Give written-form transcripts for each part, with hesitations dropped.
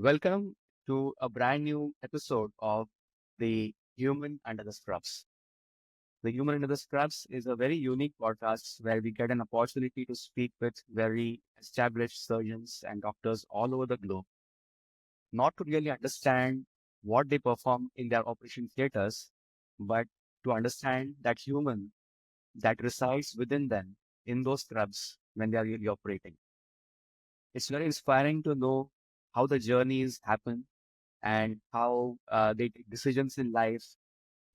Welcome to a brand new episode of The Human Under the Scrubs. The Human Under the Scrubs is a very unique podcast where we get an opportunity to speak with very established surgeons and doctors all over the globe, not to really understand what they perform in their operation theaters, but to understand that human that resides within them in those scrubs when they are really operating. It's very inspiring to know how the journeys happen and how they take decisions in life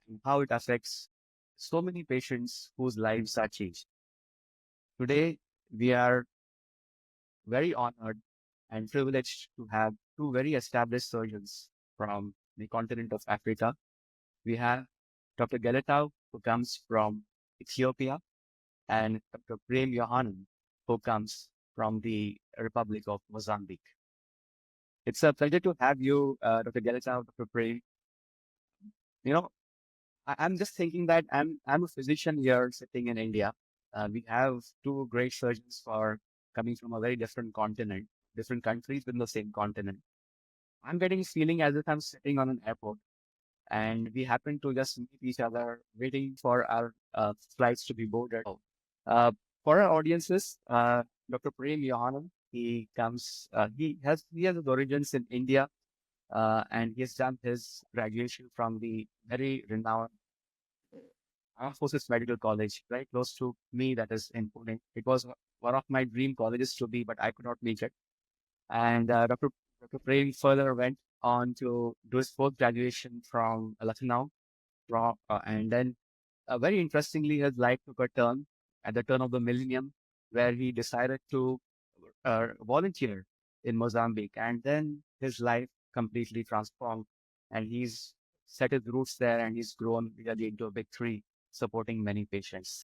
and how it affects so many patients whose lives are changed. Today, we are very honored and privileged to have two very established surgeons from the continent of Africa. We have Dr. Geletaw, who comes from Ethiopia, and Dr. Prem Yohannan, who comes from the Republic of Mozambique. It's a pleasure to have you, Dr. Geletaw, Dr. Prem. You know, I'm just thinking that I'm a physician here sitting in India. We have two great surgeons for coming from a very different continent, different countries within the same continent. I'm getting this feeling as if I'm sitting on an airport and we happen to just meet each other, waiting for our flights to be boarded. Uh, for our audiences, Dr. Prem Yohannan, he has his origins in India, and he has done his graduation from the very renowned Armed Forces Medical College, very close to me, that is in Pune. It was one of my dream colleges to be, but I could not make it. And Dr. Prem further went on to do his post graduation from Lucknow, and then very interestingly, his life took a turn at the turn of the millennium, where he decided to volunteer in Mozambique, and then his life completely transformed, and he's set his roots there, and he's grown really into a big tree, supporting many patients.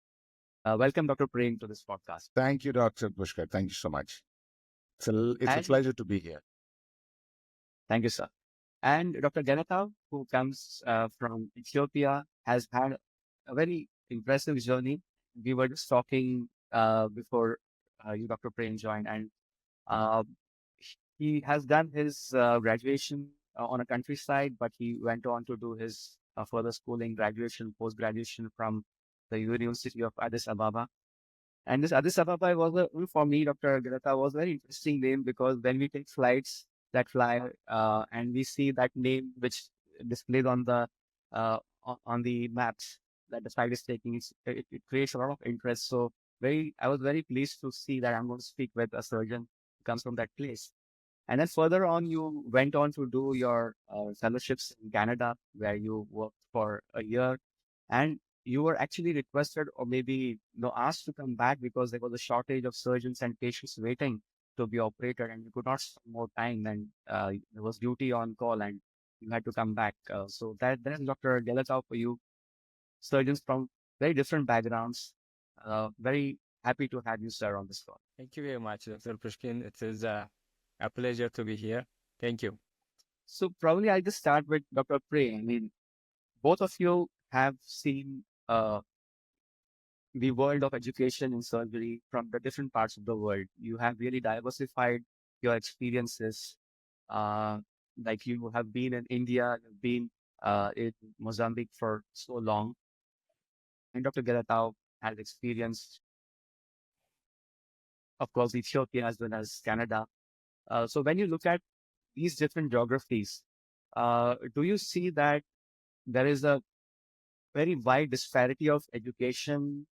Welcome, Dr. Prem, to this podcast. Thank you, Dr. Pushkar. Thank you so much. It's a And pleasure to be here. thank you, sir. And Dr. Geletaw, who comes from Ethiopia, has had a very impressive journey. We were just talking before you, Dr. Prem, joined, and uh, he has done his graduation on a countryside, but he went on to do his further schooling, graduation, post-graduation from the University of Addis Ababa. And this Addis Ababa for me, Dr. Geletaw, was a very interesting name because when we take flights that fly and we see that name which displayed on the maps that the flight is taking, it creates a lot of interest. So I was very pleased to see that I'm going to speak with a surgeon who comes from that place. And then further on, you went on to do your fellowships in Canada, where you worked for a year, and you were actually requested or maybe asked to come back because there was a shortage of surgeons and patients waiting to be operated, and you could not spend more time, and there was duty on call, and you had to come back. So that's Dr. Geletaw for you, surgeons from very different backgrounds. Very happy to have you, sir, on this call. Thank you very much, Dr. Pushkin. It is a pleasure to be here. Thank you. So probably I'll just start with Dr. Prey. I mean, both of you have seen the world of education and surgery from the different parts of the world. You have really diversified your experiences. Uh, like you have been in India, you've been in Mozambique for so long. And Dr. Geletaw has experienced, of course, Ethiopia as well as Canada. So when you look at these different geographies, do you see that there is a very wide disparity of education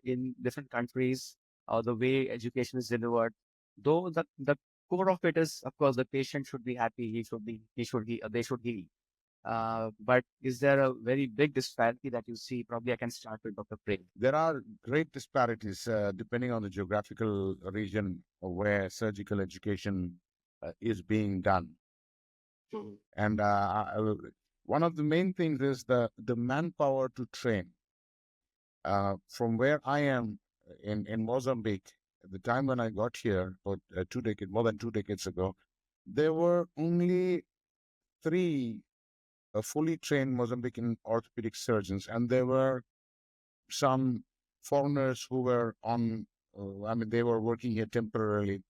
in different countries, or the way education is delivered? Though the core of it is, of course, the patient should be happy, they should heal. But is there a very big disparity that you see? Probably I can start with Dr. Prem. There are great disparities depending on the geographical region where surgical education is being done. And one of the main things is the manpower to train. From where I am in Mozambique, at the time when I got here, more than 2 decades ago, there were only three fully trained Mozambican orthopedic surgeons, and there were some foreigners who were they were working here temporarily.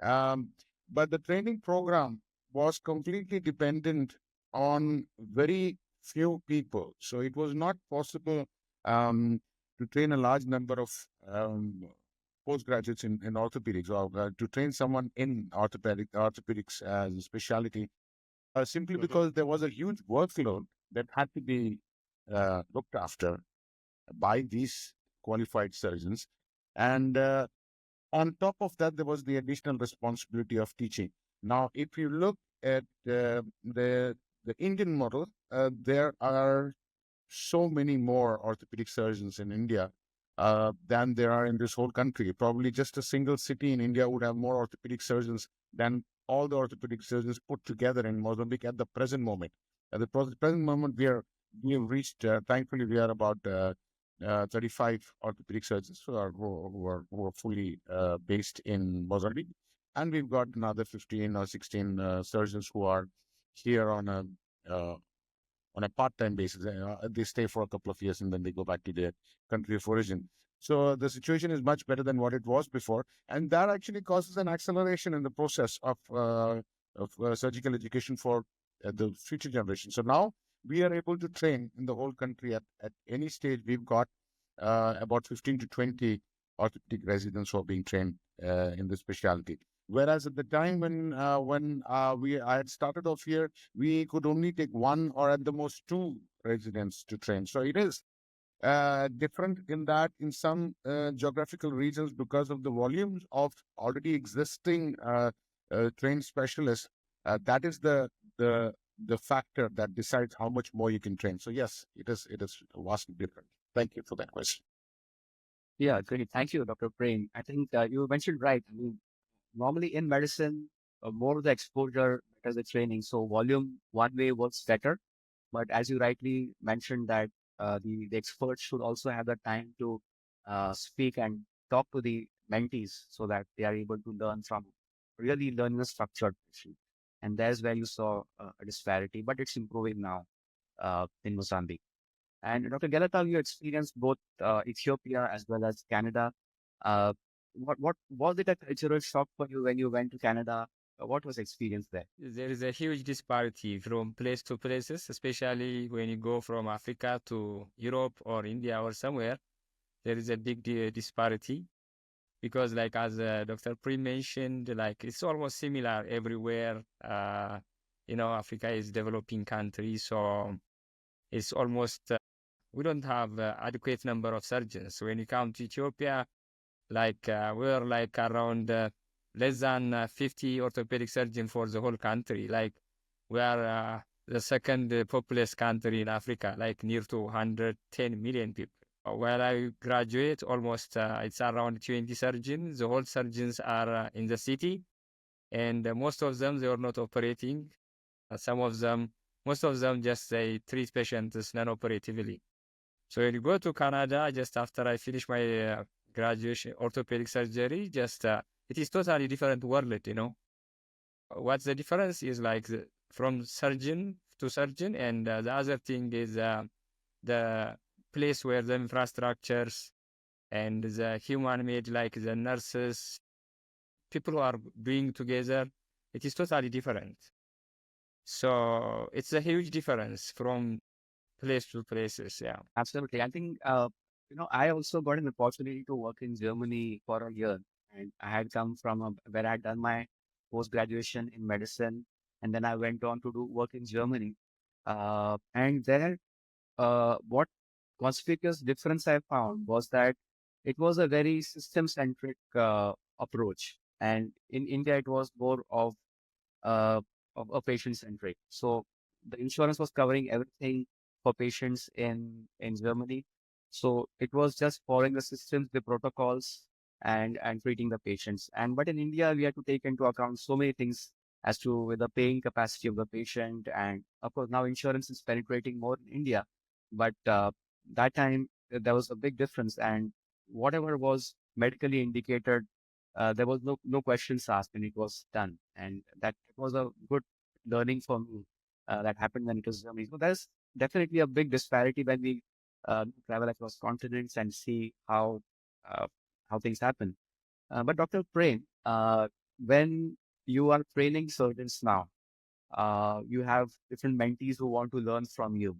But the training program was completely dependent on very few people. So it was not possible um, to train a large number of um, postgraduates in orthopedics, or to train someone in orthopedics as a specialty, simply because there was a huge workload that had to be looked after by these qualified surgeons. And on top of that, there was the additional responsibility of teaching. Now, if you look at the Indian model, there are so many more orthopedic surgeons in India than there are in this whole country. Probably just a single city in India would have more orthopedic surgeons than all the orthopedic surgeons put together in Mozambique at the present moment. At the present moment, we have reached. Thankfully, we are about 35 orthopedic surgeons who are fully based in Mozambique, and we've got another 15 or 16 surgeons who are here uh, on a part-time basis. They stay for a couple of years and then they go back to their country of origin. So the situation is much better than what it was before, and that actually causes an acceleration in the process of surgical education for the future generation. So now we are able to train in the whole country at any stage. We've got about 15 to 20 orthopedic residents who are being trained in this specialty. Whereas at the time when I had started off here, we could only take one or at the most two residents to train. So it is different in that in some geographical regions, because of the volumes of already existing trained specialists, that is the factor that decides how much more you can train. So yes, it is vastly different. Thank you for that question. Yeah, great. Thank you, Dr. Prem. I think you mentioned right. I mean, normally in medicine, more the exposure, better the training. So volume one way works better. But as you rightly mentioned that the experts should also have the time to speak and talk to the mentees so that they are able to learn from really learning a structured fashion. And there's where you saw a disparity, but it's improving now in Mozambique. And Dr. Geletaw, you experienced both Ethiopia as well as Canada. Uh, what was it a cultural shock for you when you went to Canada? What was the experience there? There is a huge disparity from place to places, especially when you go from Africa to Europe or India or somewhere. There is a big disparity because, like as Dr. Pre mentioned, like it's almost similar everywhere. Africa is developing country, so it's almost we don't have adequate number of surgeons. When you come to Ethiopia, like we're like around less than 50 orthopedic surgeons for the whole country. Like we are the second populous country in Africa, like near to 110 million people. While I graduate, almost it's around 20 surgeons. The whole surgeons are in the city, and most of them they are not operating. Most of them just they treat patients non-operatively. So when you go to Canada, just after I finish my graduation orthopedic surgery, just it is totally different world. What's the difference is like from surgeon to surgeon, and the other thing is the place where the infrastructures and the human made, like the nurses, people who are being together, it is totally different. So it's a huge difference from place to places. Yeah. Absolutely. I think, I also got an opportunity to work in Germany for a year. And I had come from where I had done my post-graduation in medicine. And then I went on to do work in Germany. And there, what conspicuous difference I found was that it was a very system-centric approach. And in India, it was more uh, of a patient centric. So the insurance was covering everything for patients in Germany. So it was just following the systems, the protocols, and treating the patients. And but in India, we had to take into account so many things as to the paying capacity of the patient. And of course, now insurance is penetrating more in India, but that time there was a big difference. And whatever was medically indicated, there was no questions asked and it was done. And that was a good learning for me that happened when it was Germany. So there's definitely a big disparity when we travel across continents and see uh, how things happen. But Dr. Prem, when you are training surgeons now, You have different mentees who want to learn from you.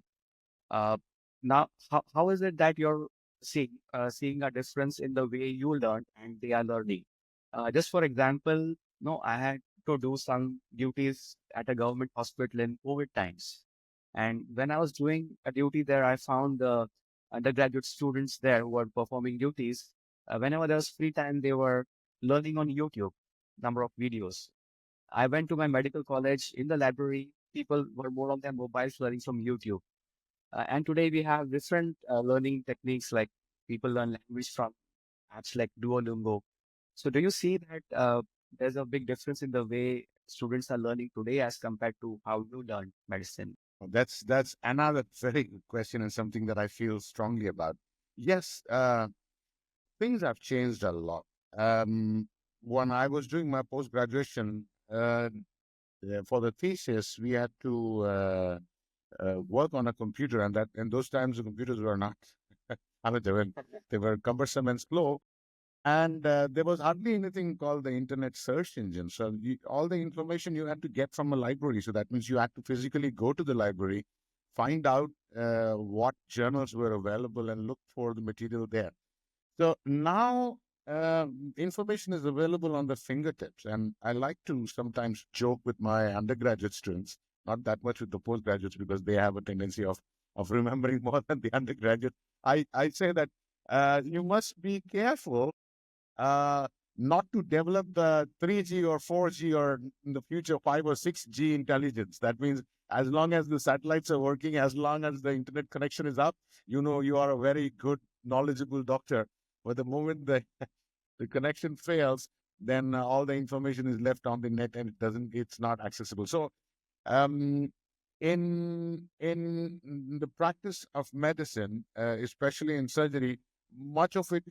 Uh, Now, how is it that you're seeing a difference in the way you learn and they are learning? Just for example, no, I had to do some duties at a government hospital in COVID times. And when I was doing a duty there, I found the undergraduate students there who were performing duties. Whenever there was free time, they were learning on YouTube, number of videos. I went to my medical college in the library. People were more on their mobiles learning from YouTube. And today we have different learning techniques like people learn language from apps like Duolingo. So do you see that there's a big difference in the way students are learning today as compared to how you learned medicine? That's another very good question and something that I feel strongly about. Yes, things have changed a lot. When I was doing my post graduation, for the thesis, we had to work on a computer, and that in those times the computers were not. I mean, they were cumbersome and slow, and there was hardly anything called the internet search engine. So all the information you had to get from a library. So that means you had to physically go to the library, find out what journals were available, and look for the material there. So now information is available on the fingertips, and I like to sometimes joke with my undergraduate students, not that much with the postgraduates because they have a tendency of remembering more than the undergraduate. I say that you must be careful uh, not to develop the 3G or 4G or in the future 5 or 6G intelligence. That means as long as the satellites are working, as long as the internet connection is up, you know you are a very good, knowledgeable doctor. But the moment the connection fails, then all the information is left on the net and it's not accessible. So um, in the practice of medicine, especially in surgery, much of it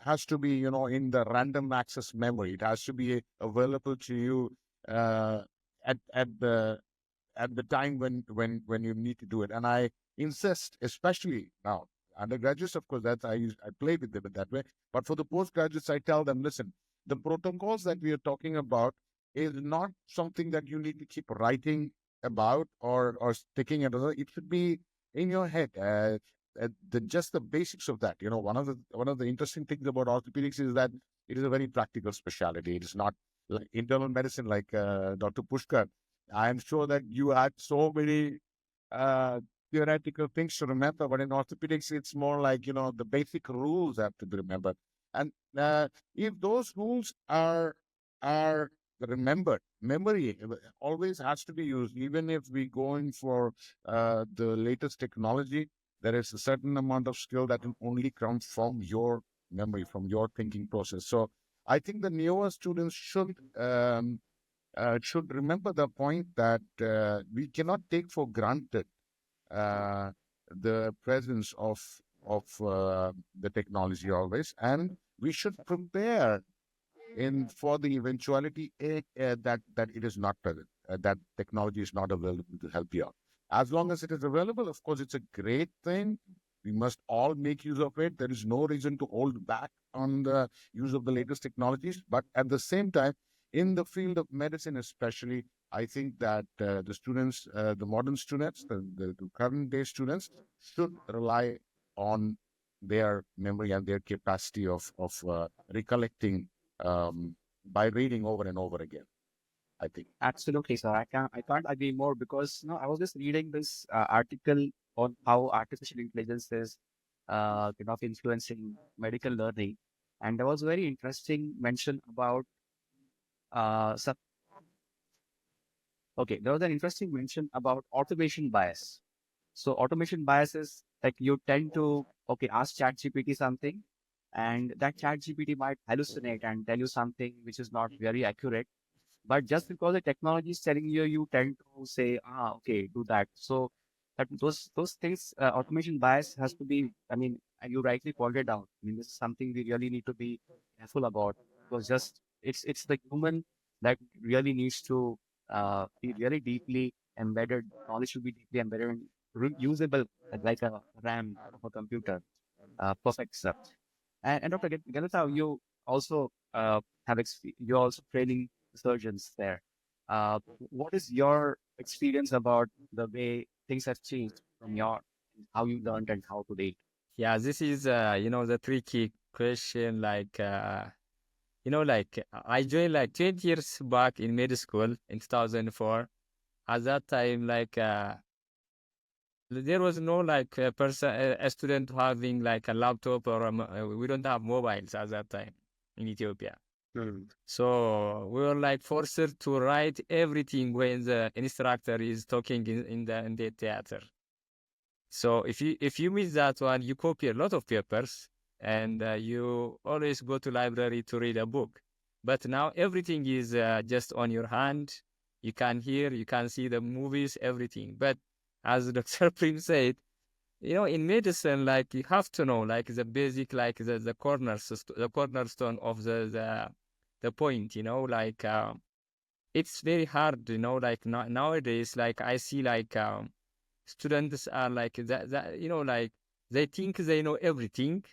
has to be, in the random access memory. It has to be available to you uh, at the time when you need to do it. And I insist, especially now, undergraduates, of course, I play with them in that way. But for the postgraduates, I tell them, listen, the protocols that we are talking about is not something that you need to keep writing about or sticking it. It should be in your head. Just the basics of that. One of the interesting things about orthopedics is that it is a very practical specialty. It is not like internal medicine, like Dr. Pushkar. I am sure that you had so many uh, theoretical things to remember, but in orthopedics, it's more like, the basic rules have to be remembered. And if those rules are remembered, memory always has to be used. Even if we go in for the latest technology, there is a certain amount of skill that can only come from your memory, from your thinking process. So I think the newer students should remember the point that we cannot take for granted uh, the presence of the technology always, and we should prepare in for the eventuality that it is not present, that technology is not available to help you out. As long as it is available, of course, it's a great thing. We must all make use of it. There is no reason to hold back on the use of the latest technologies. But at the same time, in the field of medicine, especially, I think that the students, the modern students, the current day students, should rely on their memory and their capacity of recollecting by reading over and over again, I think. Absolutely, sir. I can't agree more because I was just reading this article on how artificial intelligence is kind of influencing medical learning, and there was a very interesting mention about some. Okay, there was an interesting mention about automation bias. So automation bias is like you tend to ask ChatGPT something, and that ChatGPT might hallucinate and tell you something which is not very accurate, but just because the technology is telling you, you tend to say, okay, do that. So that those things, automation bias has to be. I mean, and you rightly pointed out. I mean, this is something we really need to be careful about because just it's the human that really needs to be really deeply embedded. Knowledge should be deeply embedded and usable like a RAM of a computer. Perfect, sir. And Dr. Geletaw, you also you're also training surgeons there. What is your experience about the way things have changed from your how you learned and how to date? Yeah, this is the tricky question. I joined like 20 years back in middle school in 2004. At that time, there was no like a student having like a laptop or we don't have mobiles at that time in Ethiopia. Mm. So we were like forced to write everything when the instructor is talking in the theater. So if you miss that one, you copy a lot of papers, and you always go to library to read a book. But now everything is just on your hand. You can hear, you can see the movies, everything. But as Dr. Prim said, in medicine, like you have to know, like the basic, like the cornerstone of the point. It's very hard. Like nowadays, like I see, like students are like that. Like they think they know everything,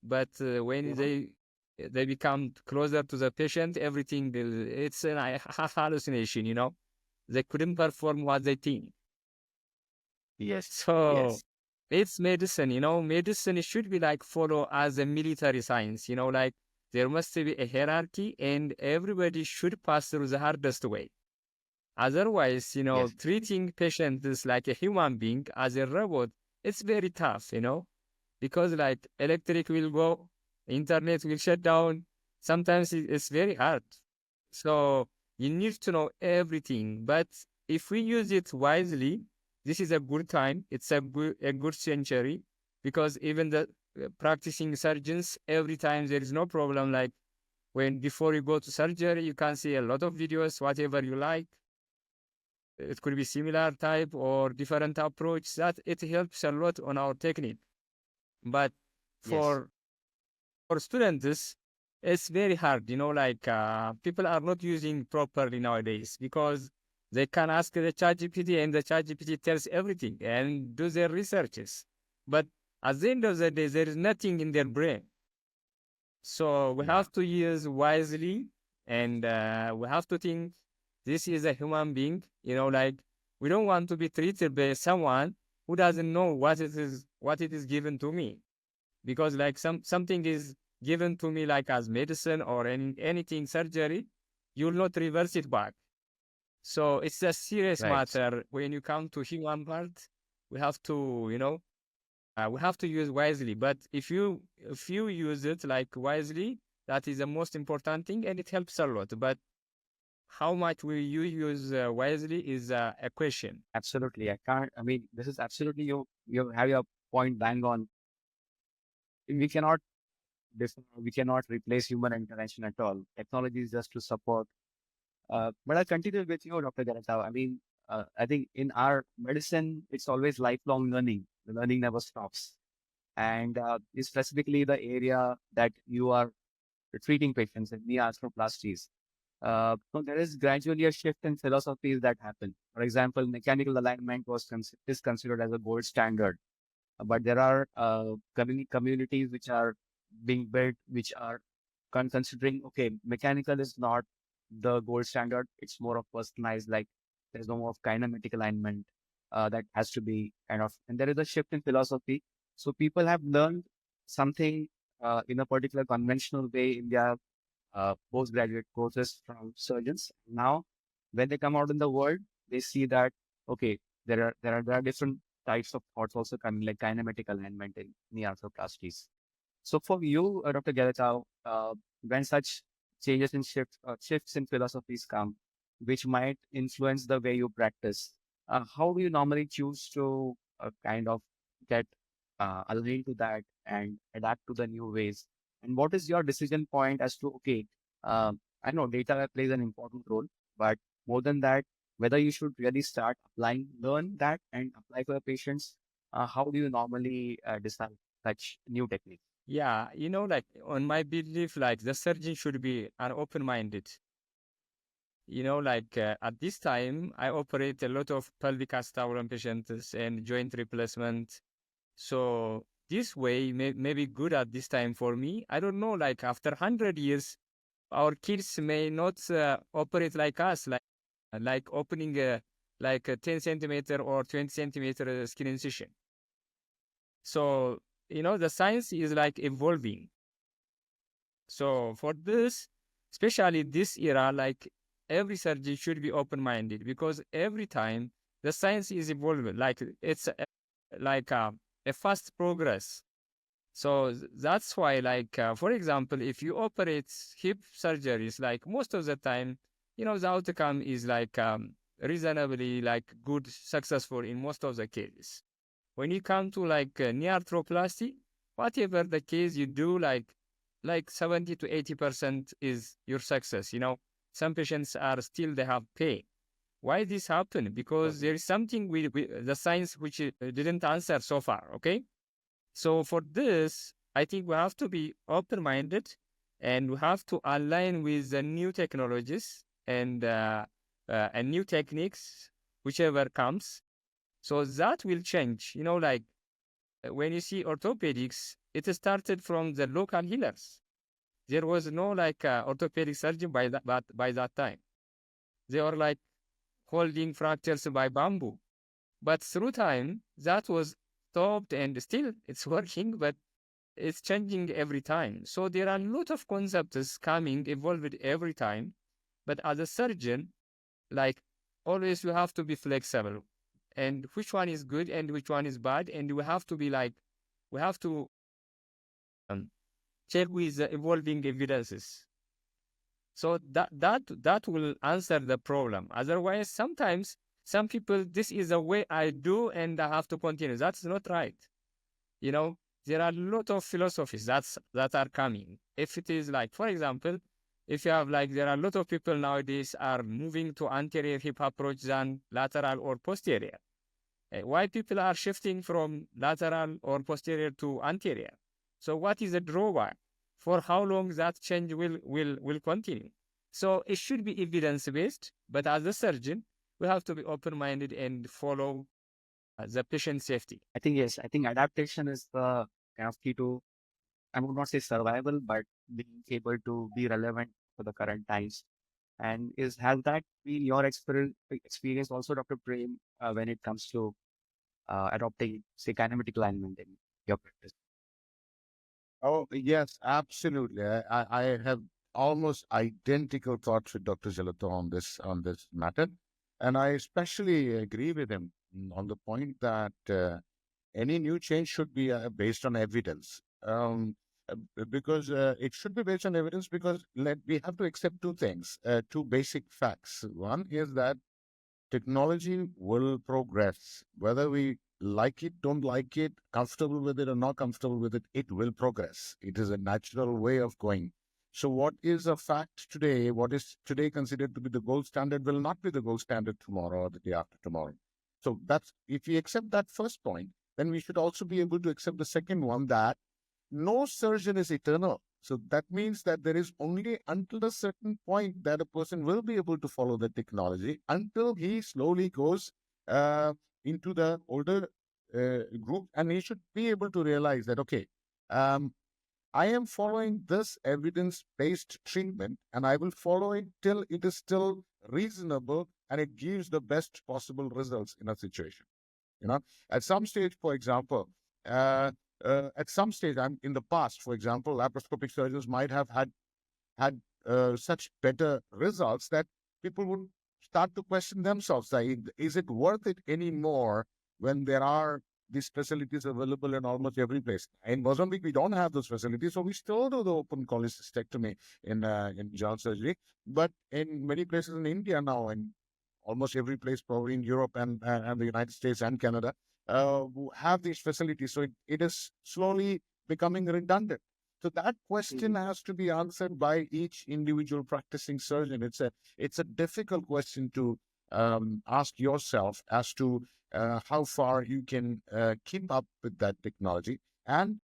but when Mhm. they become closer to the patient, everything it's an hallucination. They couldn't perform what they think. Yes. So Yes. it's medicine, medicine should be like follow as a military science, like there must be a hierarchy and everybody should pass through the hardest way. Otherwise, Yes. treating patients like a human being as a robot, it's very tough, because like electric will go, internet will shut down. Sometimes it's very hard. So you need to know everything. But if we use it wisely, this is a good time. It's a good century, because even the practicing surgeons, every time there is no problem. Like when before you go to surgery, you can see a lot of videos, whatever you like. It could be similar type or different approach. That it helps a lot on our technique. But Yes. for students, it's very hard. People are not using properly nowadays because they can ask the ChatGPT and the ChatGPT tells everything and do their researches. But at the end of the day, there is nothing in their brain. So we Yeah. have to use wisely, and we have to think this is a human being. Like we don't want to be treated by someone who doesn't know what it is given to me, because like something is given to me like as medicine or anything surgery, you will not reverse it back. So it's a serious Right. matter. When you come to human part, we have to we have to use wisely. But if you use it like wisely, that is the most important thing, and it helps a lot. But how much will you use wisely is a question. Absolutely. I can't. I mean, this is absolutely you have your point bang on. We cannot we cannot replace human intervention at all. Technology is just to support. But I'll continue with you, Dr. Geletaw. I mean, I think in our medicine, it's always lifelong learning. The learning never stops. And specifically the area that you are treating patients in knee arthroplasties. So there is gradually a shift in philosophies that happen. For example, mechanical alignment is considered as a gold standard, but there are communities which are being built, which are considering, okay, mechanical is not the gold standard. It's more of personalized, like there's no more of kinematic alignment that has to be kind of, and there is a shift in philosophy. So people have learned something in a particular conventional way in their postgraduate courses from surgeons. Now, when they come out in the world, they see that, okay, there are different types of thoughts also coming, like kinematic alignment in knee arthroplasties. So for you, Dr. Geletaw, when such changes in shifts in philosophies come, which might influence the way you practice, how do you normally choose to kind of get aligned to that and adapt to the new ways? And what is your decision point as to, okay, I know data plays an important role, but more than that, whether you should really start applying, learn that and apply for your patients, how do you normally decide such new techniques? Yeah, like on my belief, like the surgeon should be an open-minded. At this time, I operate a lot of pelvic acetabulum patients and joint replacement. So this way may be good at this time for me. I don't know, like after 100 years, our kids may not operate like us, like opening like a 10 centimeter or 20 centimeter skin incision. So, the science is like evolving. So for this, especially this era, like every surgeon should be open-minded, because every time the science is evolving, like it's like a fast progress. So that's why, like, for example, if you operate hip surgeries, like most of the time, the outcome is like reasonably like good, successful in most of the cases. When you come to like knee arthroplasty, whatever the case you do, like 70 to 80% is your success. Some patients are still, they have pain. Why this happen? Because there is something with the science which didn't answer so far. Okay. So for this, I think we have to be open-minded, and we have to align with the new technologies and new techniques, whichever comes. So that will change. Like when you see orthopedics, it started from the local healers. There was no like orthopedic surgeon by that time. They were like holding fractures by bamboo. But through time, that was stopped, and still it's working, but it's changing every time. So there are a lot of concepts coming, evolved every time. But as a surgeon, like always, you have to be flexible. And which one is good and which one is bad. And we have to be like, we have to um, check with the evolving evidences. So that will answer the problem. Otherwise, sometimes some people, this is the way I do and I have to continue. That's not right. There are a lot of philosophies that are coming. If it is like, for example, if you have like, there are a lot of people nowadays are moving to anterior hip approach than lateral or posterior. Why people are shifting from lateral or posterior to anterior? So what is the drawback? For how long that change will continue? So it should be evidence-based, but as a surgeon, we have to be open-minded and follow the patient safety. I think, yes, I think adaptation is the kind of key to, I would not say survival, but being able to be relevant for the current times. And has that been your experience also, Dr. Prem, when it comes to adopting, say, kinematic alignment in your practice? Oh, yes, absolutely. I have almost identical thoughts with Dr. Geletaw on this matter. And I especially agree with him on the point that any new change should be based on evidence. Because it should be based on evidence, because we have to accept two things, two basic facts. One is that technology will progress, whether we like it, don't like it, comfortable with it or not comfortable with it, it will progress. It is a natural way of going. So what is a fact today, what is today considered to be the gold standard, will not be the gold standard tomorrow or the day after tomorrow. So that's, if we accept that first point, then we should also be able to accept the second one, that no surgeon is eternal. So that means that there is only until a certain point that a person will be able to follow the technology, until he slowly goes uh, into the older group, and he should be able to realize that, okay, I am following this evidence-based treatment, and I will follow it till it is still reasonable and it gives the best possible results in a situation. At some stage, for example, at some stage, I'm in the past, for example, laparoscopic surgeons might have had such better results that people would start to question themselves: like, is it worth it anymore when there are these facilities available in almost every place? In Mozambique, we don't have those facilities, so we still do the open cholecystectomy in general surgery. But in many places in India now, and almost every place, probably in Europe and the United States and Canada, have these facilities. So it is slowly becoming redundant. So that question has to be answered by each individual practicing surgeon. It's a difficult question to ask yourself as to how far you can keep up with that technology. And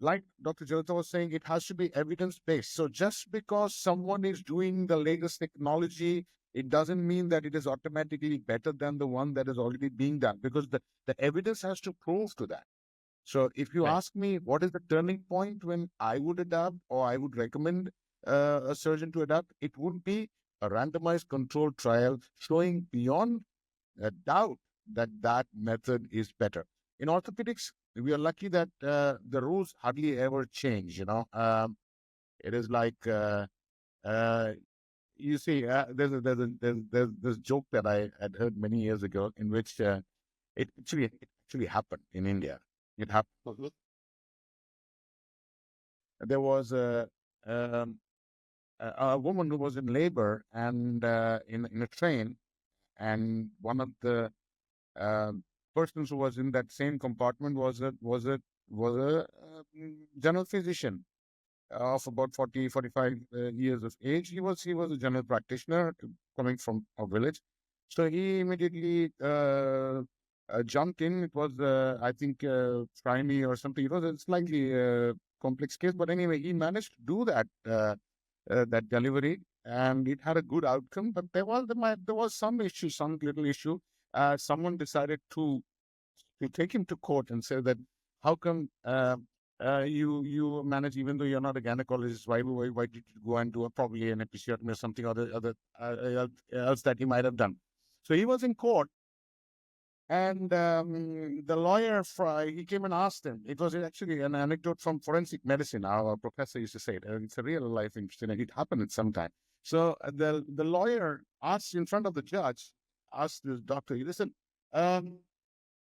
like Dr. Geletaw was saying, it has to be evidence-based. So just because someone is doing the latest technology, it doesn't mean that it is automatically better than the one that is already being done, because the evidence has to prove to that. So if you Right. ask me, what is the turning point when I would adapt, or I would recommend a surgeon to adapt, it would be a randomized controlled trial showing beyond doubt that that method is better. In orthopedics, we are lucky that the rules hardly ever change. It is like uh, you see, there's this joke that I had heard many years ago, in which it actually happened in India. It happened. Mhm. There was um, a woman who was in labor and in a train, and one of the um persons who was in that same compartment was a general physician of about 40, 45 years of age. He was a general practitioner coming from a village. So he immediately jumped in. It was, I think, primary or something. It was a slightly complex case, but anyway, he managed to do that delivery, and it had a good outcome. But there was some issue, some little issue. Someone decided to take him to court and say that how come you manage, even though you're not a gynecologist, why did you go and do probably an episiotomy or something other else that he might have done? So he was in court, and the lawyer he came and asked him. It was actually an anecdote from forensic medicine. Our professor used to say it. It's a real life incident. It happened at some time. So the lawyer asked in front of the judge, asked the doctor, listen.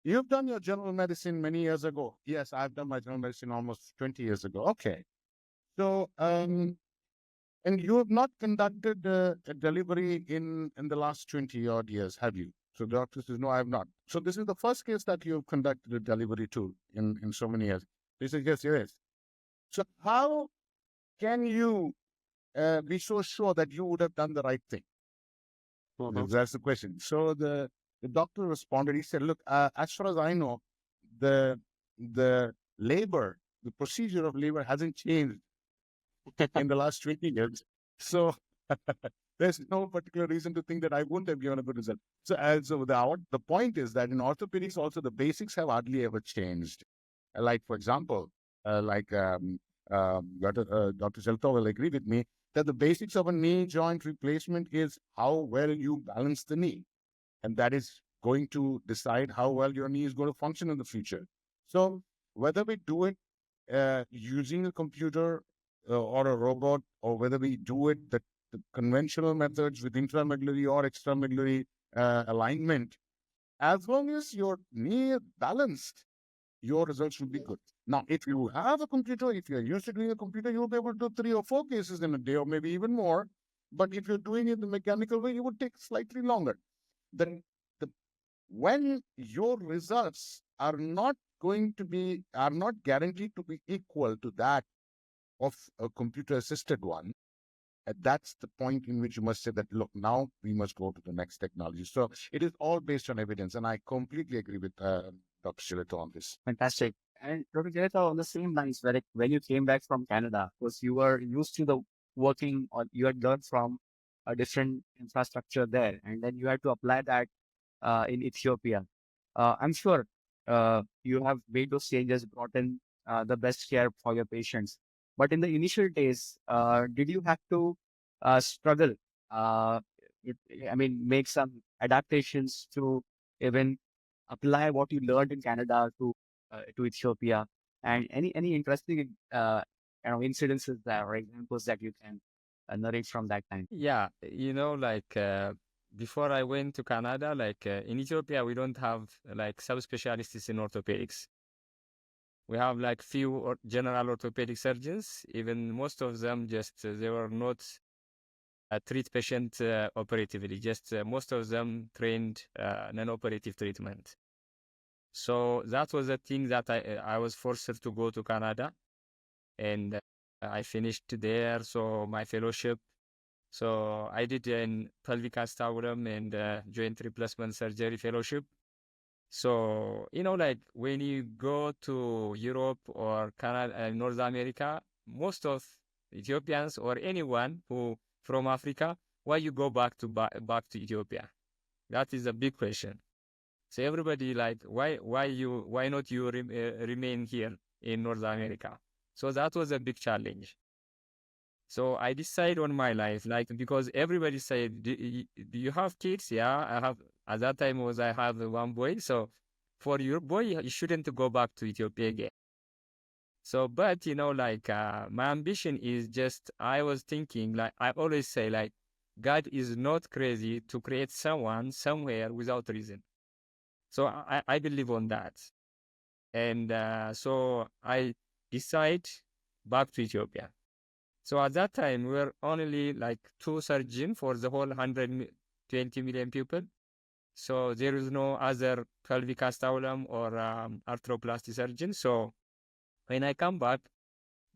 You've done your general medicine many years ago. Yes, I've done my general medicine almost 20 years ago. Okay. So, and you have not conducted a delivery in the last 20 odd years, have you? So the doctor says, no, I have not. So this is the first case that you have conducted a delivery to in so many years. He says, yes, yes. So how can you be so sure that you would have done the right thing? Mhm. That's the question. So the doctor responded. He said, "Look, as far as I know, the the labor, the procedure of labor hasn't changed in the last 20 years. So there's no particular reason to think that I wouldn't have given a good result." So the point is that in orthopedics also the basics have hardly ever changed. Like for example, Dr. Geletaw will agree with me that the basics of a knee joint replacement is how well you balance the knee, and that is going to decide how well your knee is going to function in the future. So whether we do it using a computer or a robot, or whether we do it the conventional methods with intramedullary or extramedullary alignment, as long as your knee is balanced, your results will be good. Now, if you have a computer, if you're used to doing a computer, you'll be able to do 3 or 4 cases in a day, or maybe even more. But if you're doing it the mechanical way, it would take slightly longer. Then the when your results are not guaranteed to be equal to that of a computer assisted one, that's the point in which you must say that, look, now we must go to the next technology. So it is all based on evidence, and I completely agree with Dr. Shilito on this. Fantastic. And Dr. Geletaw, on the same lines, where when you came back from Canada, because you were used to the working, or you had learned from a different infrastructure there, and then you had to apply that in Ethiopia. I'm sure you have made those changes, brought in the best care for your patients. But in the initial days, did you have to struggle? Uh, I mean, make some adaptations to even apply what you learned in Canada to Ethiopia, and any interesting incidences that or examples that you can narrate from that time. Yeah, like before I went to Canada, like in Ethiopia, we don't have like subspecialties in orthopedics. We have like few general orthopedic surgeons. Even most of them just they were not treat patient operatively. Just most of them trained non-operative treatment. So that was the thing that I was forced to go to Canada, and I finished there. So my fellowship. So I did in pelvic acetabulum and joint replacement surgery fellowship. So, like when you go to Europe or Canada and North America, most of Ethiopians or anyone who from Africa, why you go back to Ethiopia? That is a big question. So everybody like, why not you remain here in North America? So that was a big challenge. So I decide on my life, like, because everybody said, do you have kids? Yeah, I have At that time was I have one boy. So for your boy, you shouldn't go back to Ethiopia again. So, but like my ambition is just, I was thinking, like I always say, like God is not crazy to create someone somewhere without reason. So I believe on that. And so I decide back to Ethiopia. So at that time, we were only like two surgeons for the whole 120 million people. So there is no other pelvic astaulum or arthroplasty surgeon. So when I come back,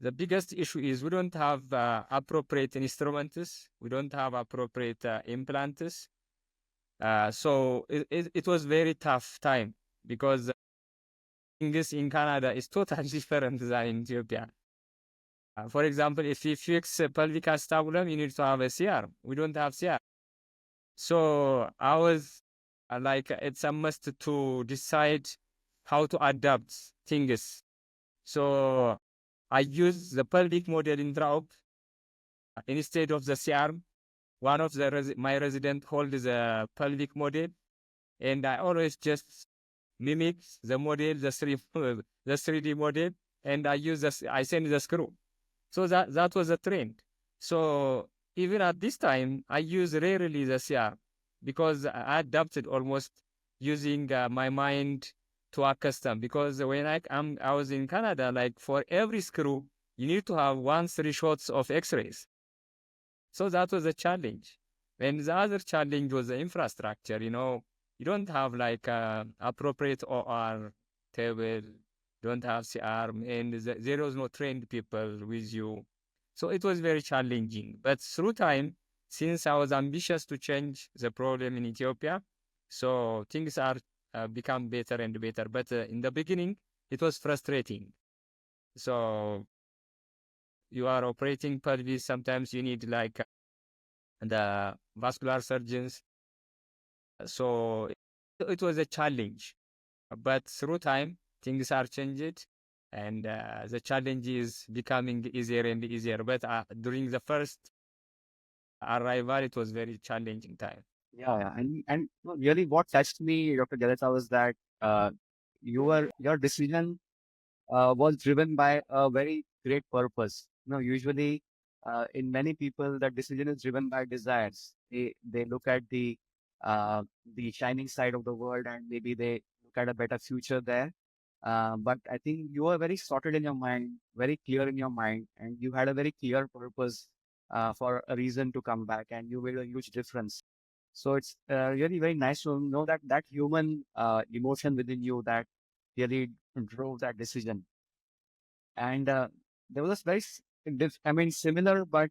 the biggest issue is we don't have appropriate instruments. We don't have appropriate implants. So it was very tough time because English in Canada is totally different than in Ethiopia. For example, if you fix a pelvic acetabulum, you need to have a CR. We don't have CR. So I was like, it's a must to decide how to adapt things. So I use the pelvic model in Drop instead of the CR. One of the my resident holds a pelvic model, and I always just mimic the model, the 3D model, and I send the screw. So that was a trend. So even at this time, I use rarely the CR because I adapted almost using my mind to a custom. Because when I was in Canada, like for every screw, you need to have 3 shots of X-rays. So that was a challenge. And the other challenge was the infrastructure. You don't have like appropriate OR table, don't have CR, and there was no trained people with you. So it was very challenging. But through time, since I was ambitious to change the problem in Ethiopia, so things are become better and better. But in the beginning, it was frustrating. So you are operating pelvis. Sometimes you need like the vascular surgeons. So it was a challenge. But through time, things are changed, and the challenge is becoming easier and easier. But during the first arrival, it was very challenging time. Yeah. And really, what touched me, Dr. Geletaw, was that your decision was driven by a very great purpose. Usually, in many people, that decision is driven by desires. They look at the shining side of the world, and maybe they look at a better future there. But I think you were very sorted in your mind, very clear in your mind, and you had a very clear purpose for a reason to come back, and you made a huge difference. So it's really very nice to know that that human emotion within you that really drove that decision. And there was a very, similar, but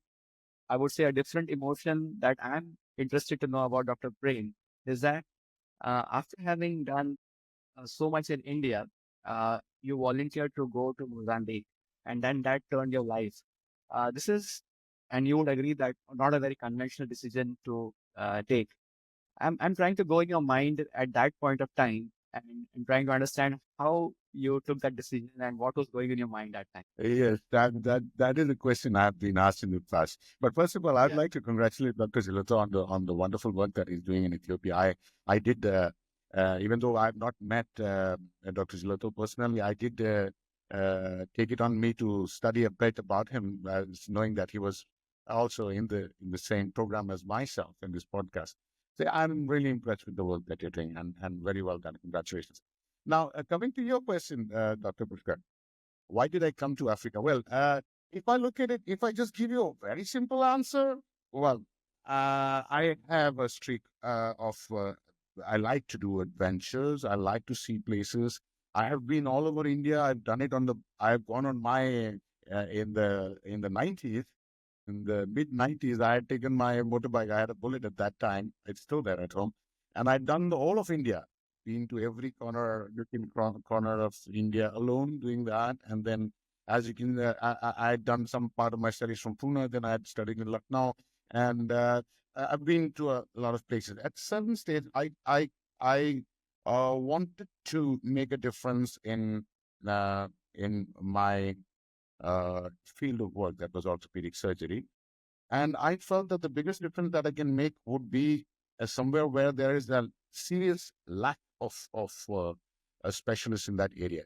I would say a different emotion that I'm interested to know about Dr. Prem is that after having done so much in India, you volunteered to go to Mozambique, and then that turned your life. This is, and you would agree that not a very conventional decision to take. I'm trying to go in your mind at that point of time and trying to understand how you took that decision and what was going in your mind that time. Yes, that is a question I have been asked in the past. But first of all, I'd like to congratulate Dr. Geletaw on the wonderful work that he's doing in Ethiopia. I did even though I've not met Dr. Geletaw personally, I did take it on me to study a bit about him, knowing that he was also in the same program as myself in this podcast. So I'm really impressed with the work that you're doing, and very well done. Congratulations. Now, coming to your question, Dr. Pushkar, why did I come to Africa? Well, if I look at it, if I just give you a very simple answer, well, I have a streak I like to do adventures. I like to see places. I have been all over India. I've gone on my, in the 90s, in the mid 90s, I had taken my motorbike. I had a Bullet at that time. It's still there at home. And I'd done the whole of India, been to every corner of India alone doing that. And then, as you can, I had done some part of my studies from Pune. Then I had studied in Lucknow. And I've been to a lot of places. At certain stage, I wanted to make a difference in my field of work, that was orthopedic surgery. And I felt that the biggest difference that I can make would be somewhere where there is serious lack of specialists in that area.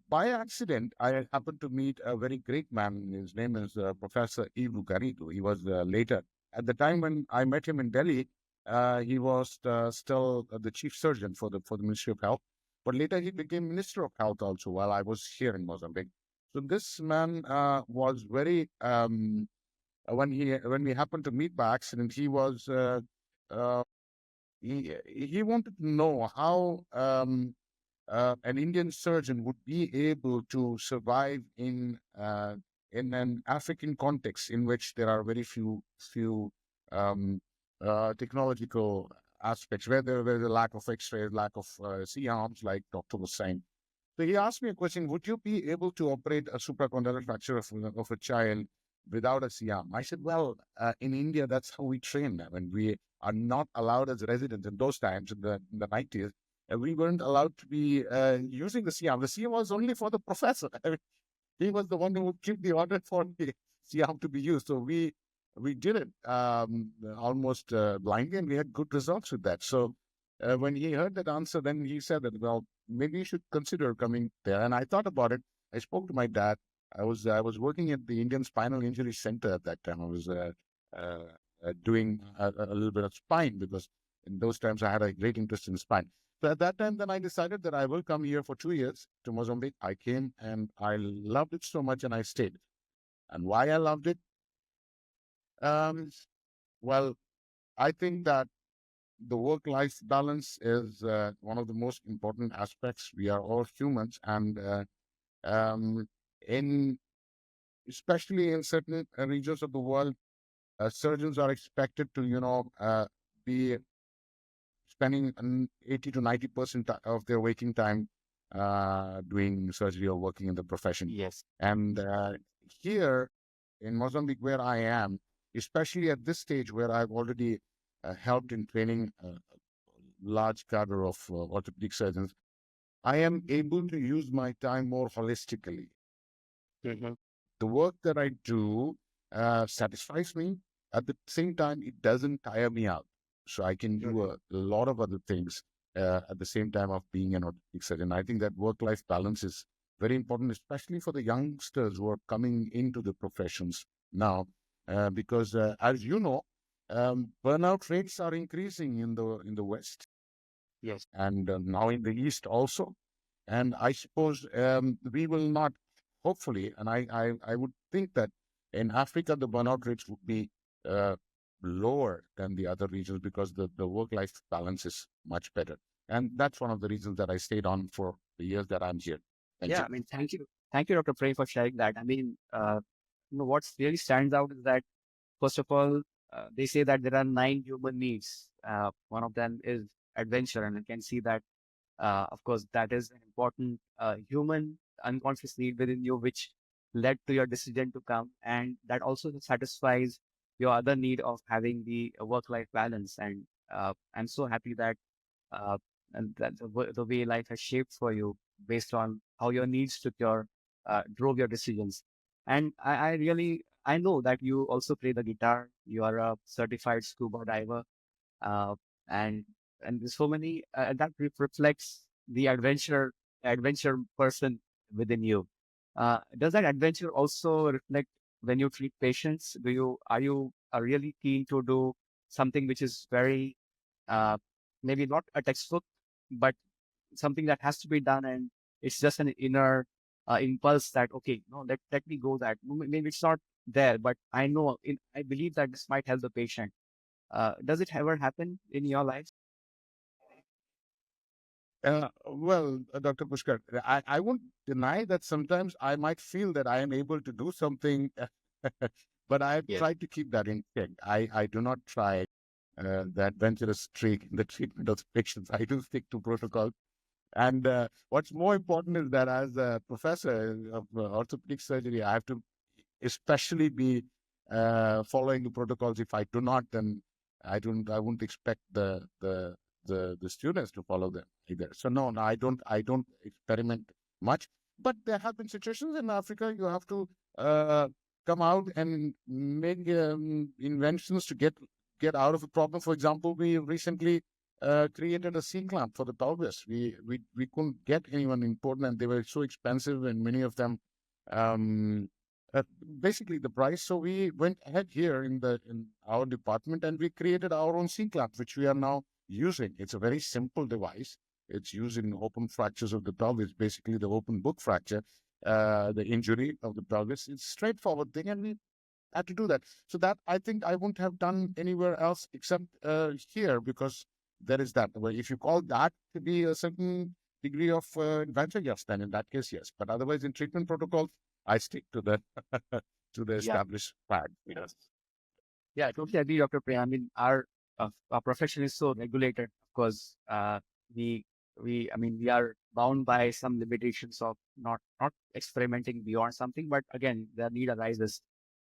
By accident, I happened to meet a very great man. His name is Professor Ibu Garidu. He was later. At the time when I met him in Delhi, he was still the chief surgeon for the Ministry of Health. But later he became Minister of Health also while I was here in Mozambique. So this man was very when we happened to meet by accident, he was uh, he wanted to know how an Indian surgeon would be able to survive in an African context in which there are very few um, technological aspects, where there's a lack of X-rays, lack of C-arms, like Doctor was saying. So he asked me a question: would you be able to operate a supracondylar fracture of a child without a C-arm? I said, well, in India, that's how we train. I mean, we are not allowed as residents in those times in the 90s. We weren't allowed to be using the CM. The CM was only for the professor. I mean, he was the one who would give the order for the CM to be used. So we did it almost blindly, and we had good results with that. So when he heard that answer, then he said that, well, maybe you should consider coming there. And I thought about it. I spoke to my dad. I was working at the Indian Spinal Injury Center at that time. I was doing a little bit of spine because in those times I had a great interest in spine. So at that time, then I decided that I will come here for 2 years to Mozambique. I came and I loved it so much and I stayed. And why I loved it? Um, well, I think that the work-life balance is one of the most important aspects. We are all humans, and um, in especially in certain regions of the world, surgeons are expected to, be spending 80 to 90% of their waking time doing surgery or working in the profession. Yes. And here in Mozambique, where I am, especially at this stage where I've already helped in training a large cadre of orthopedic surgeons, I am able to use my time more holistically. Mm-hmm. The work that I do satisfies me. At the same time, it doesn't tire me out. So I can do a lot of other things at the same time of being an orthopedic surgeon. I think that work-life balance is very important, especially for the youngsters who are coming into the professions now, because as you know, burnout rates are increasing in the West. Yes. And now in the East also. And I suppose we will not, hopefully, and I would think that in Africa, the burnout rates would be uh, lower than the other regions because the work-life balance is much better. And that's one of the reasons that I stayed on for the years that I'm here. Thank Yeah, you. I mean, thank you. Thank you, Dr. Prem, for sharing that. I mean, what really stands out is that, first of all, they say that there are 9 human needs. One of them is adventure, and I can see that, of course, that is an important human unconscious need within you, which led to your decision to come, and that also satisfies your other need of having the work-life balance. And I'm so happy that uh, and that the way life has shaped for you based on how your needs took your drove your decisions. And I know that you also play the guitar. You are a certified scuba diver, uh, and there's so many that reflects the adventure person within you. Does that adventure also reflect when you treat patients? Are you really keen to do something which is very uh, maybe not a textbook, but something that has to be done, and it's just an inner impulse that, okay, no, let me go that. Maybe it's not there, but I believe that this might help the patient. Does it ever happen in your life? Dr. Pushkar, I won't deny that sometimes I might feel that I am able to do something, but I Yes. try to keep that in check. I do not try the adventurous streak in the treatment of patients. I do stick to protocol. And what's more important is that as a professor of orthopedic surgery, I have to especially be following the protocols. If I do not, then I wouldn't expect the students to follow them either. So no, I don't experiment much. But there have been situations in Africa you have to come out and make inventions to get out of a problem. For example, we recently created a C clamp for the pelvis. We couldn't get anyone important, and they were so expensive, and many of them, um, basically the price. So we went ahead here in our department, and we created our own C clamp, which we are now using. It's a very simple device. It's used in open fractures of the pelvis, basically the open book fracture, the injury of the pelvis. It's a straightforward thing, and we had to do that. So that I think I wouldn't have done anywhere else except here, because there is that. Well, if you call that to be a certain degree of adventure, yes, then in that case, yes. But otherwise, in treatment protocols, I stick to the to the Yeah. established flag. Yes. Yeah, I totally agree, Dr. Prem. I mean, our profession is so regulated because we I mean we are bound by some limitations of not experimenting beyond something. But again, the need arises.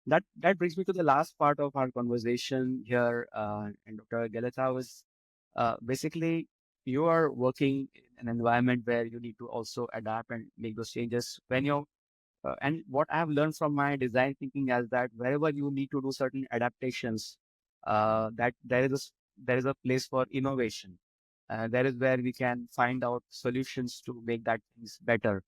That brings me to the last part of our conversation here, and Dr. Geletaw is basically you are working in an environment where you need to also adapt and make those changes when you're and what I have learned from my design thinking is that wherever you need to do certain adaptations, that there is a place for innovation. There is where we can find out solutions to make that things better.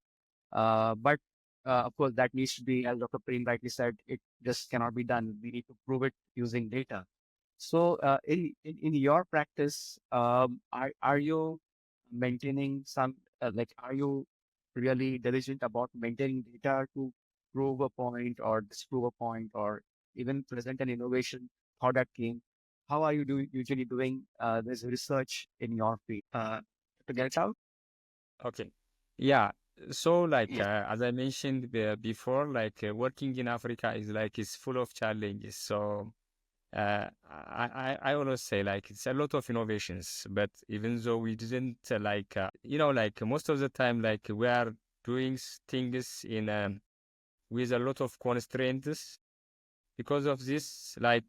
But of course, that needs to be, as Dr. Prem rightly said, it just cannot be done. We need to prove it using data. So, in your practice, are you maintaining some like are you really diligent about maintaining data to prove a point or disprove a point or even present an innovation product came? How are you usually doing this research in your field to get it out? Okay. Yeah. So like Yes. as I mentioned before, like working in Africa is like is full of challenges. So I always say like it's a lot of innovations, but even though we didn't like most of the time like we are doing things in with a lot of constraints. Because of this, like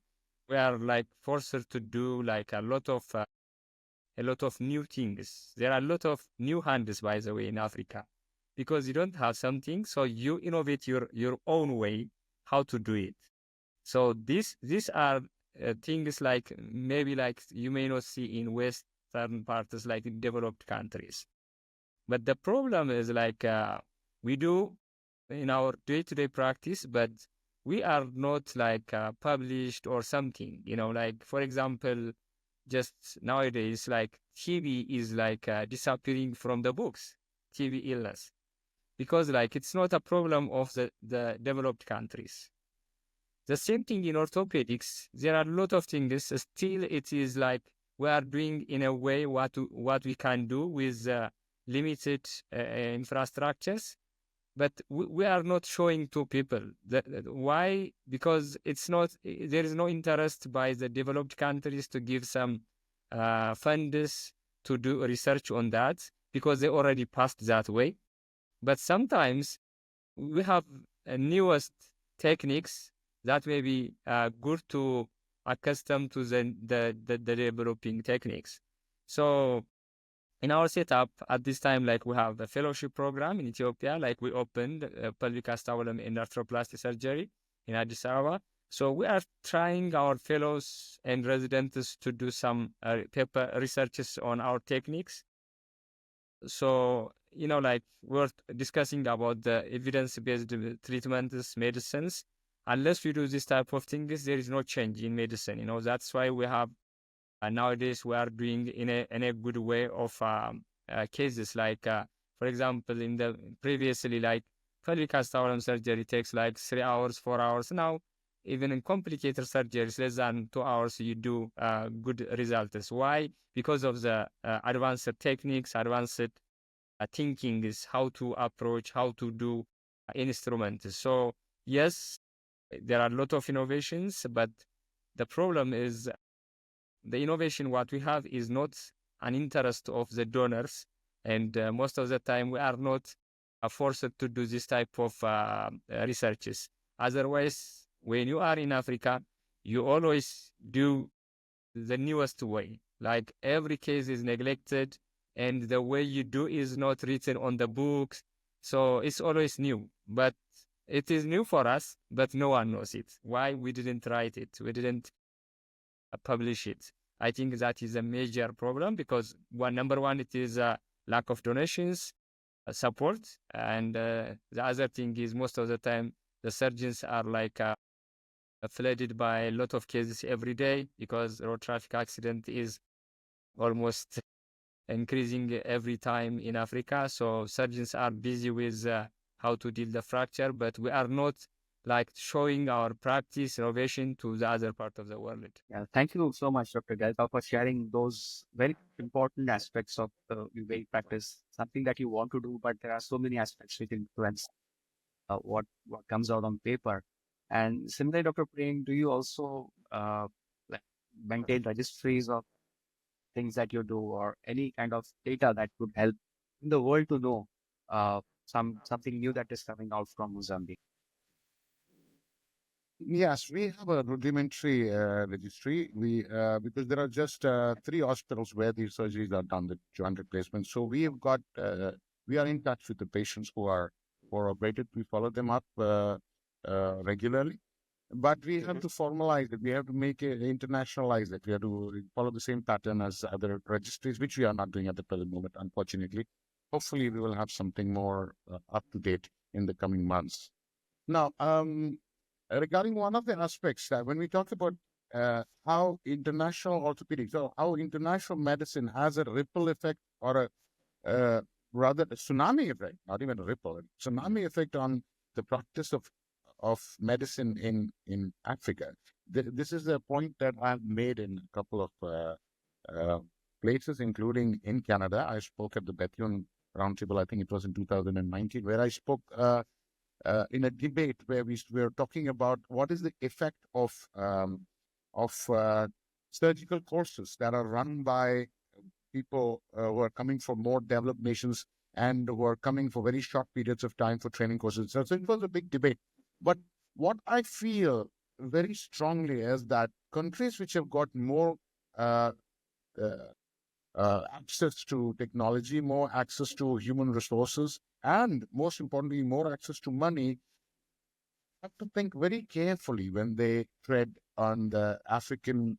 we are like forced to do like a lot of new things. There are a lot of new hands, by the way, in Africa, because you don't have something, so you innovate your own way how to do it. So these are things like maybe like you may not see in Western parts, like in developed countries. But the problem is like we do in our day-to-day practice, but we are not like published or something. Like for example, just nowadays, like TB is like disappearing from the books, TB illness, because like it's not a problem of the developed countries. The same thing in orthopedics. There are a lot of things. Still, it is like we are doing in a way what we can do with limited infrastructures, but we are not showing to people. Why? Because it's not. There is no interest by the developed countries to give some funds to do research on that because they already passed that way. But sometimes we have newest techniques that may be good to accustomed to the developing techniques. So in our setup at this time, like we have a fellowship program in Ethiopia, like we opened pelvic acetabulum and arthroplasty surgery in Addis Ababa. So we are trying our fellows and residents to do some paper researches on our techniques. So, like we're discussing about the evidence-based treatments, medicines. Unless we do this type of things, there is no change in medicine. That's why we have nowadays we are doing in a good way of cases like, for example, in the previously like pelvic acetabulum surgery takes like 3 hours, 4 hours. Now, even in complicated surgeries, less than 2 hours, you do good results. Why? Because of the advanced techniques, advanced thinking is how to approach, how to do instruments. So yes, there are a lot of innovations, but the problem is the innovation what we have is not an interest of the donors, and most of the time we are not forced to do this type of researches. Otherwise, when you are in Africa, you always do the newest way. Like every case is neglected, and the way you do is not written on the books. So it's always new, but it is new for us, but no one knows it. Why we didn't write it? We didn't publish it. I think that is a major problem because number one, it is a lack of donations, support, and the other thing is most of the time the surgeons are like flooded by a lot of cases every day because road traffic accident is almost increasing every time in Africa. So surgeons are busy with how to deal the fracture, but we are not like showing our practice innovation to the other part of the world. Yeah, thank you so much, Dr. Geletaw, for sharing those very important aspects of the way practice, something that you want to do, but there are so many aspects which influence what comes out on paper. And similarly, Dr. Prem, do you also like maintain registries of things that you do or any kind of data that could help in the world to know something new that is coming out from Mozambique? Yes, we have a rudimentary registry. We because there are just three hospitals where these surgeries are done, the joint replacement. So we have got we are in touch with the patients who are operated. We follow them up regularly, but we have to formalize it. We have to make it internationalize it. We have to follow the same pattern as other registries, which we are not doing at the present moment, unfortunately. Hopefully, we will have something more up to date in the coming months. Now, regarding one of the aspects that when we talk about how international orthopedics or how international medicine has a ripple effect or rather a tsunami effect, not even a ripple, a tsunami effect on the practice of medicine in Africa. This is a point that I've made in a couple of uh, places, including in Canada. I spoke at the Bethune Roundtable, I think it was in 2019, where I spoke in a debate where we were talking about what is the effect of surgical courses that are run by people who are coming from more developed nations and who are coming for very short periods of time for training courses. So it was a big debate. But what I feel very strongly is that countries which have got more uh, uh, access to technology, more access to human resources, and most importantly, more access to money, have to think very carefully when they tread on the African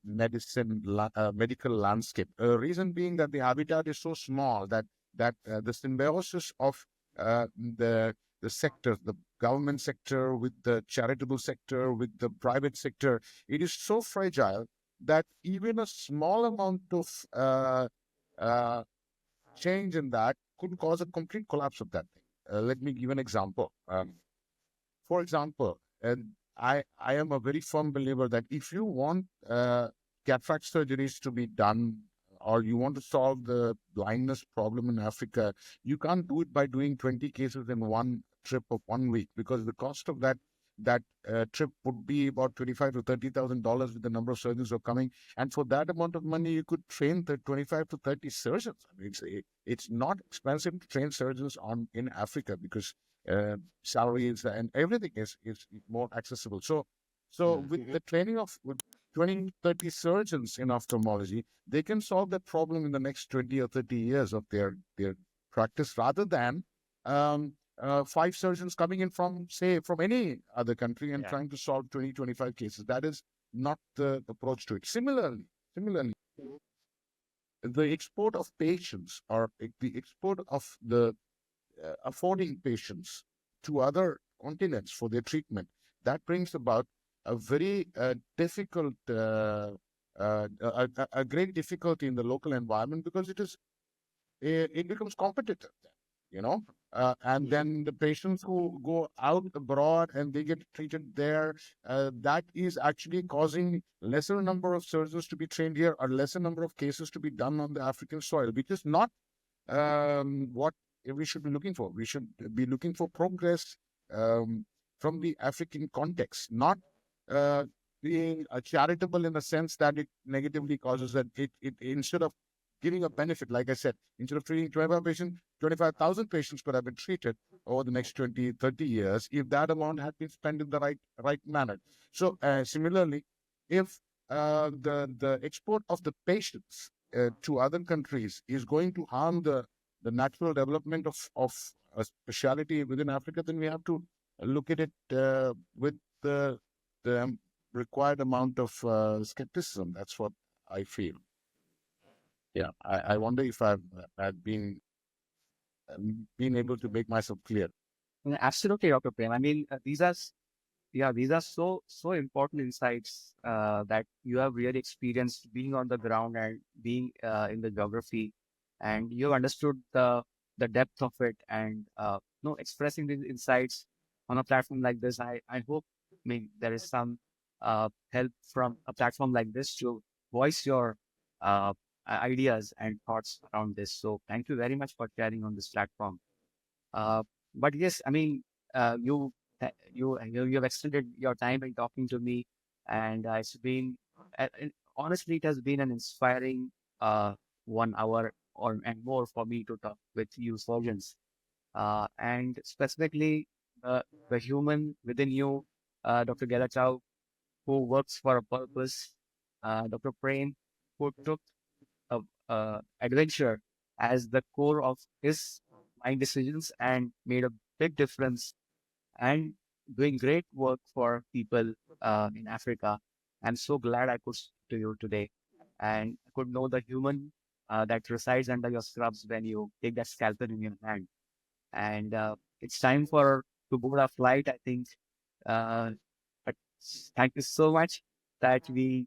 medical landscape. Reason being that the habitat is so small that the symbiosis of the sector, the government sector with the charitable sector, with the private sector, it is so fragile that even a small amount of uh, change in that could cause a complete collapse of that thing. Let me give an example. For example, I am a very firm believer that if you want cataract surgeries to be done or you want to solve the blindness problem in Africa, you can't do it by doing 20 cases in one trip of 1 week because the cost of that trip would be about 25 to $30,000 with the number of surgeons who are coming. And for that amount of money, you could train the 25 to 30 surgeons. I mean, it's not expensive to train surgeons in Africa because salaries and everything is more accessible. So with the training of with 20, 30 surgeons in ophthalmology, they can solve that problem in the next 20 or 30 years of their practice rather than five surgeons coming in from, say, from any other country and trying to solve 20, 25 cases. That is not the approach to it. Similarly, the export of patients or the export of the affording patients to other continents for their treatment, that brings about a very difficult, a great difficulty in the local environment because it becomes competitive, you know. And then the patients who go out abroad and they get treated there, that is actually causing lesser number of surgeons to be trained here or lesser number of cases to be done on the African soil, which is not what we should be looking for. We should be looking for progress from the African context, not uh, being charitable in the sense that it negatively causes that it instead of giving a benefit, like I said, instead of treating 25 patients, 25,000 patients could have been treated over the next 20, 30 years if that amount had been spent in the right manner. So similarly, if the export of the patients to other countries is going to harm the natural development of a speciality within Africa, then we have to look at it with the required amount of skepticism. That's what I feel. Yeah, I wonder if I've been able to make myself clear. Absolutely, Dr. Prem. I mean, these are so important insights that you have really experienced being on the ground and being in the geography, and you have understood the depth of it, and expressing these insights on a platform like this. I hope, I mean, there is some help from a platform like this to voice your uh, ideas and thoughts around this. So thank you very much for sharing on this platform. Uh, but yes, I mean, you have extended your time in talking to me, and it's been honestly, it has been an inspiring 1 hour or and more for me to talk with you surgeons, and specifically the human within you, Dr. Geletaw, who works for a purpose, Dr. Prem, who took adventure as the core of his mind decisions and made a big difference and doing great work for people in Africa. I'm so glad I could speak to you today and could know the human that resides under your scrubs when you take that scalpel in your hand. And it's time for to board our flight, I think. Uh, but thank you so much that we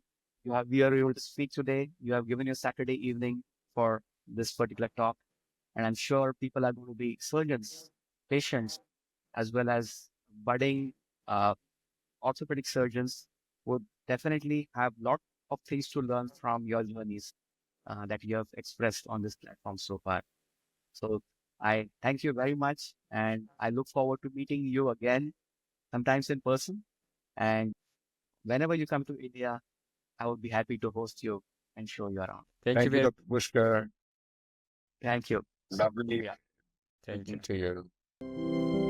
are able to speak today. You have given your Saturday evening for this particular talk, and I'm sure people are going to be surgeons, patients, as well as budding uh, orthopedic surgeons would definitely have lot of things to learn from your journeys that you have expressed on this platform so far. So I thank you very much, and I look forward to meeting you again, sometimes in person. And whenever you come to India, I would be happy to host you and show you around. Thank you Thank you, very Dr. Pushkar. Thank you. Lovely Yeah. Thank speaking you. to you.